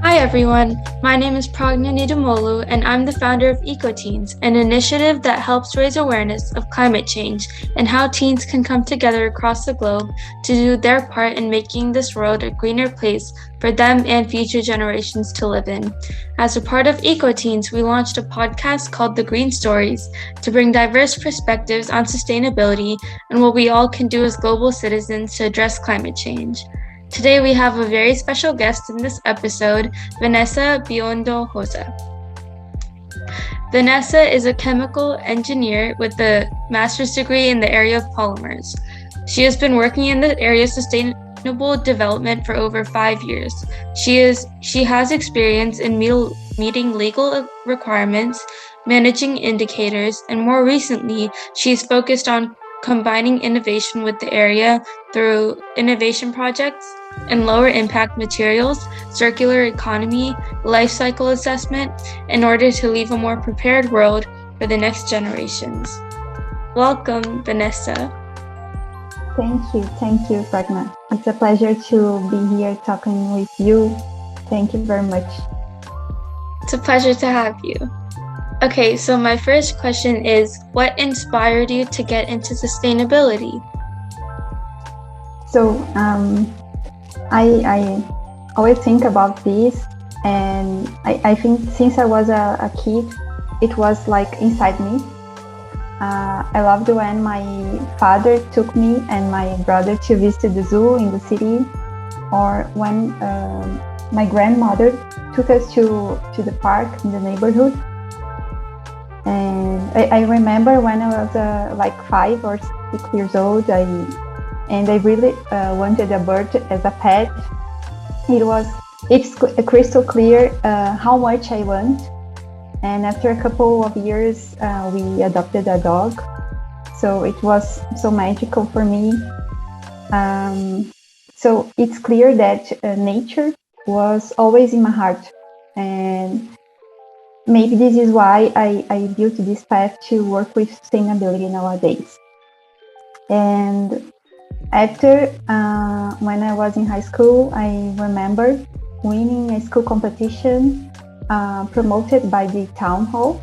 Hi everyone, my name is Pragna Nidumolu and I'm the founder of EcoTeens, an initiative that helps raise awareness of climate change and how teens can come together across the globe to do their part in making this world a greener place for them and future generations to live in. As a part of EcoTeens, we launched a podcast called The Green Stories to bring diverse perspectives on sustainability and what we all can do as global citizens to address climate change. Today we have a very special guest in this episode, Vanessa Biondo Rosa. Vanessa is a chemical engineer with a master's degree in the area of polymers. She has been working in the area of sustainable development for over 5 years. She has experience in meeting legal requirements, managing indicators, and more recently, she's focused on combining innovation with the area through innovation projects and lower impact materials, circular economy, life cycle assessment, in order to leave a more prepared world for the next generations. Welcome, Vanessa. Thank you, Pragna. It's a pleasure to be here talking with you. Thank you very much. It's a pleasure to have you. Okay, so my first question is, what inspired you to get into sustainability? So, I always think about this, and I think since I was a kid, it was like inside me. I loved when my father took me and my brother to visit the zoo in the city, or when my grandmother took us to the park in the neighborhood. And I remember when I was like 5 or 6 years old, I really wanted a bird as a pet. It's crystal clear how much I want. And after a couple of years, we adopted a dog. So it was so magical for me. So it's clear that nature was always in my heart. And maybe this is why I built this path to work with sustainability nowadays. And after, when I was in high school, I remember winning a school competition promoted by the town hall.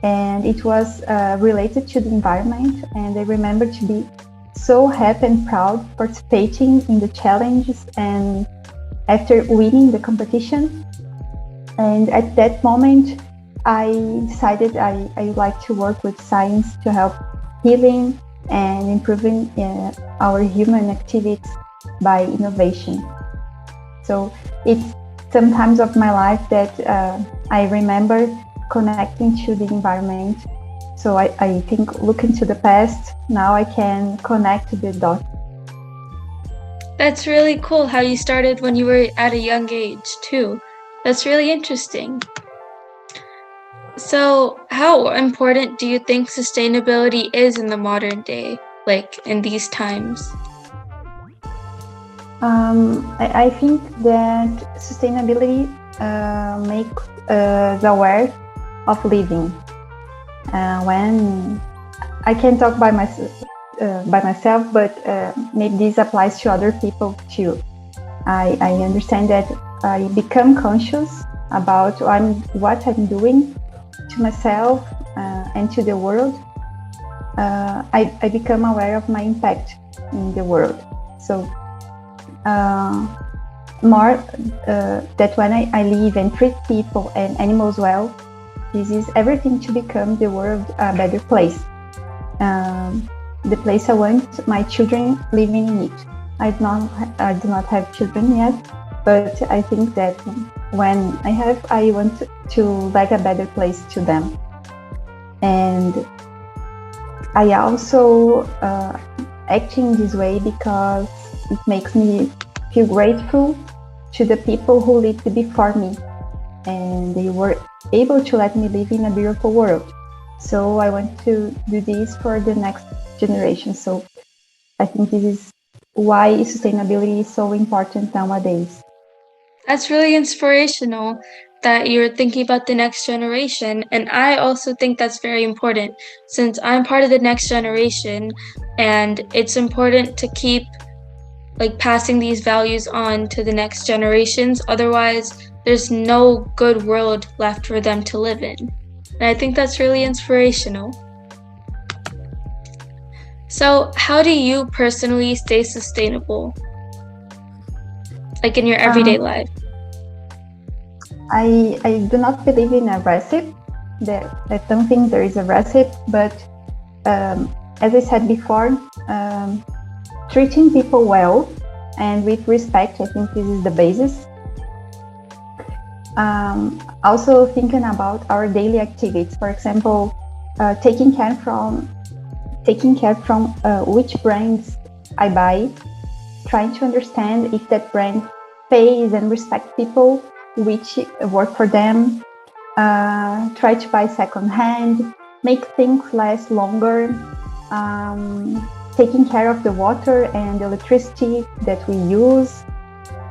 And it was related to the environment. And I remember to be so happy and proud participating in the challenges and after winning the competition. And at that moment, I decided I would like to work with science to help healing and improving our human activities by innovation. So it's some times of my life that I remember connecting to the environment. So I think looking to the past, now I can connect the dots. That's really cool how you started when you were at a young age too. That's really interesting. So, how important do you think sustainability is in the modern day, like in these times? I think that sustainability makes us aware of living. When I can talk by myself, but maybe this applies to other people too. I understand that I become conscious about what I'm doing to myself and to the world. I become aware of my impact in the world. So more that when I live and treat people and animals well, this is everything to become the world a better place. The place I want my children living in it. I do not have children yet, but I think that when I want to like a better place to them. And I also acting this way because it makes me feel grateful to the people who lived before me, and they were able to let me live in a beautiful world. So I want to do this for the next generation. So I think this is why sustainability is so important nowadays. That's really inspirational. that you're thinking about the next generation. And I also think that's very important since I'm part of the next generation, and it's important to keep like passing these values on to the next generations. Otherwise, there's no good world left for them to live in. And I think that's really inspirational. So, how do you personally stay sustainable? Like in your everyday life? I do not believe in a recipe. I don't think there is a recipe, but as I said before, treating people well and with respect, I think this is the basis. Also thinking about our daily activities, for example, taking care from which brands I buy, trying to understand if that brand pays and respect people which work for them, try to buy secondhand, make things last longer, taking care of the water and electricity that we use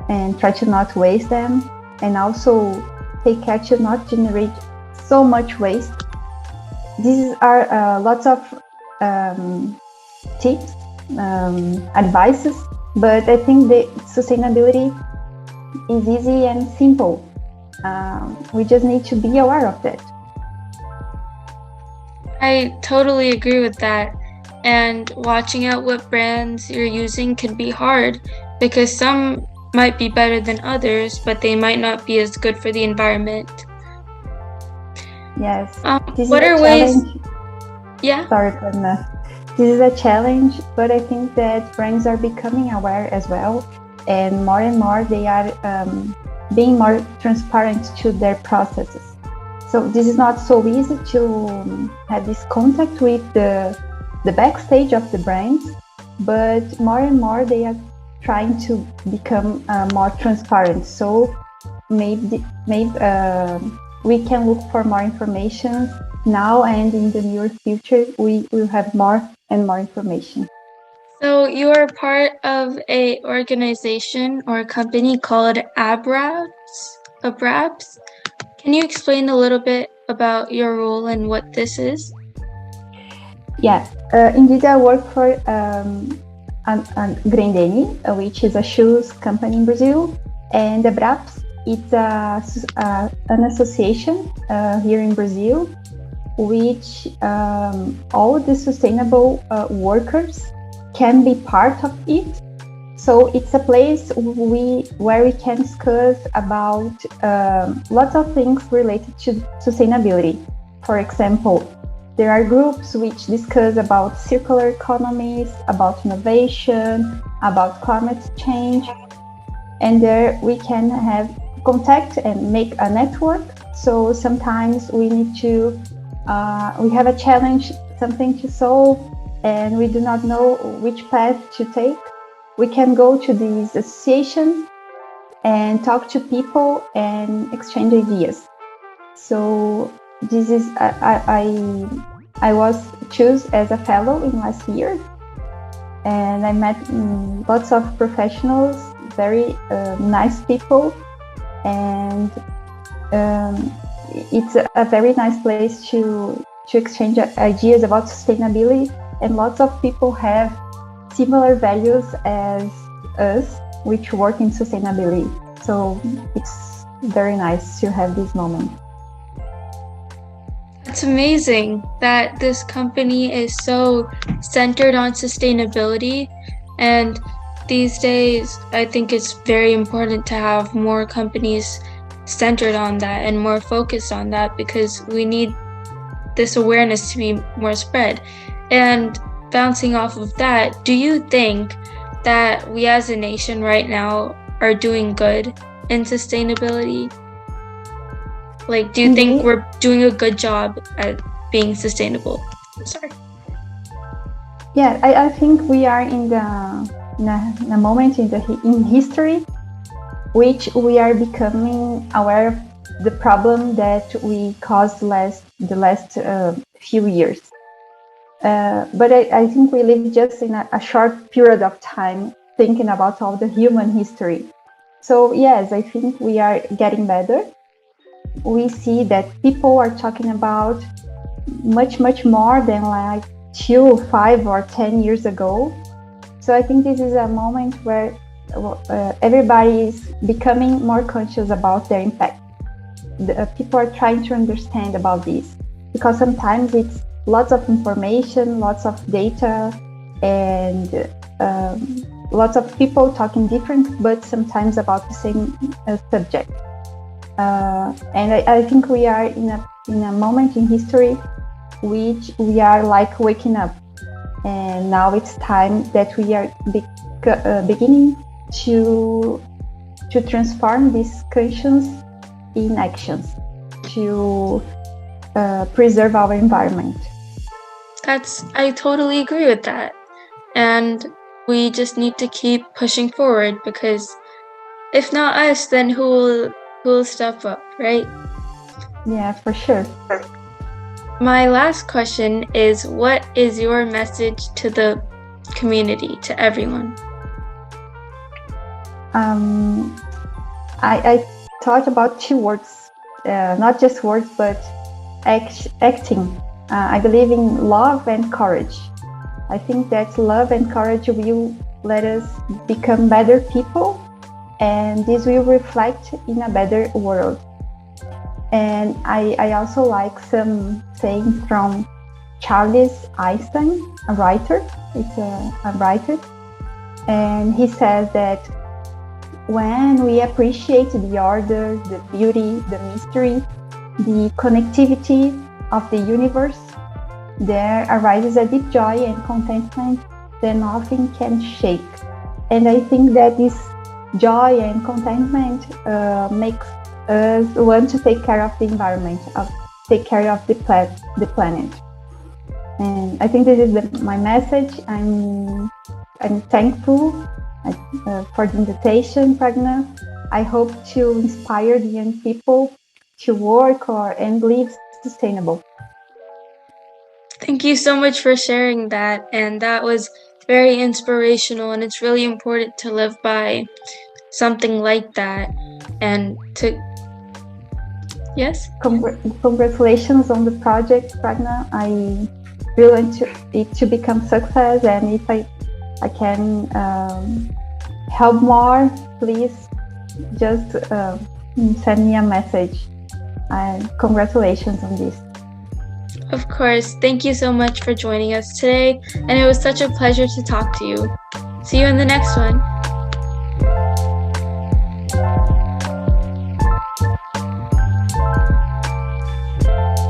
and try to not waste them, and also take care to not generate so much waste. These are lots of tips, advices, but I think the sustainability is easy and simple. We just need to be aware of that. I totally agree with that. And watching out what brands you're using can be hard because some might be better than others, but they might not be as good for the environment. Yes. What are ways? Yeah. Sorry, Pragna. This is a challenge, but I think that brands are becoming aware as well, and more they are being more transparent to their processes. So this is not so easy to have this contact with the backstage of the brands, but more and more they are trying to become more transparent. So maybe we can look for more information now, and in the near future we will have more and more information. So you are part of a organization or a company called Abrabs. Can you explain a little bit about your role and what this is? Yeah, indeed I work for Grendene, which is a shoes company in Brazil, and Abrabs, it's an association here in Brazil, which all the sustainable workers can be part of it. So it's a place where we can discuss about lots of things related to sustainability. For example, there are groups which discuss about circular economies, about innovation, about climate change, and there we can have contact and make a network. So sometimes we need to, we have a challenge, something to solve, and we do not know which path to take. We can go to these associations and talk to people and exchange ideas. So this is, I was chosen as a fellow in last year, and I met lots of professionals, very nice people, and it's a very nice place to exchange ideas about sustainability, and lots of people have similar values as us, which work in sustainability. So it's very nice to have this moment. It's amazing that this company is so centered on sustainability, and these days I think it's very important to have more companies centered on that and more focused on that, because we need this awareness to be more spread. And bouncing off of that, do you think that we as a nation right now are doing good in sustainability? Like, do you think we're doing a good job at being sustainable? Sorry. Yeah, I think we are in a moment in history which we are becoming aware of the problem that we caused the last few years. But I think we live just in a short period of time thinking about all the human history. So yes, I think we are getting better. we see that people are talking about much more than like 2, 5, or 10 years ago. So I think this is a moment where everybody is becoming more conscious about their impact. People are trying to understand about this, because sometimes it's lots of information, lots of data, and lots of people talking different, but sometimes about the same subject. And I think we are in a moment in history which we are like waking up, and now it's time that we are beginning to transform these conscience in actions to preserve our environment. I totally agree with that. And we just need to keep pushing forward, because if not us, then who will step up, right? Yeah, for sure. My last question is, what is your message to the community, to everyone? I thought about 2 words, not just words, but acting. I believe in love and courage. I think that love and courage will let us become better people, and this will reflect in a better world. And I also like some saying from Charles Einstein, a writer. It's a writer, and he says that when we appreciate the order, the beauty, the mystery, the connectivity of the universe, there arises a deep joy and contentment that nothing can shake. And I think that this joy and contentment makes us want to take care of the environment, take care of the planet. And I think this is my message. I'm thankful for the invitation, Pragna. I hope to inspire the young people to work and live sustainable. Thank you so much for sharing that. And that was very inspirational. And it's really important to live by something like that. And yes? Congratulations on the project, Pragna. I really want it to become success. And if I can help more, please just send me a message. And congratulations on this. Of course. Thank you so much for joining us today. And it was such a pleasure to talk to you. See you in the next one.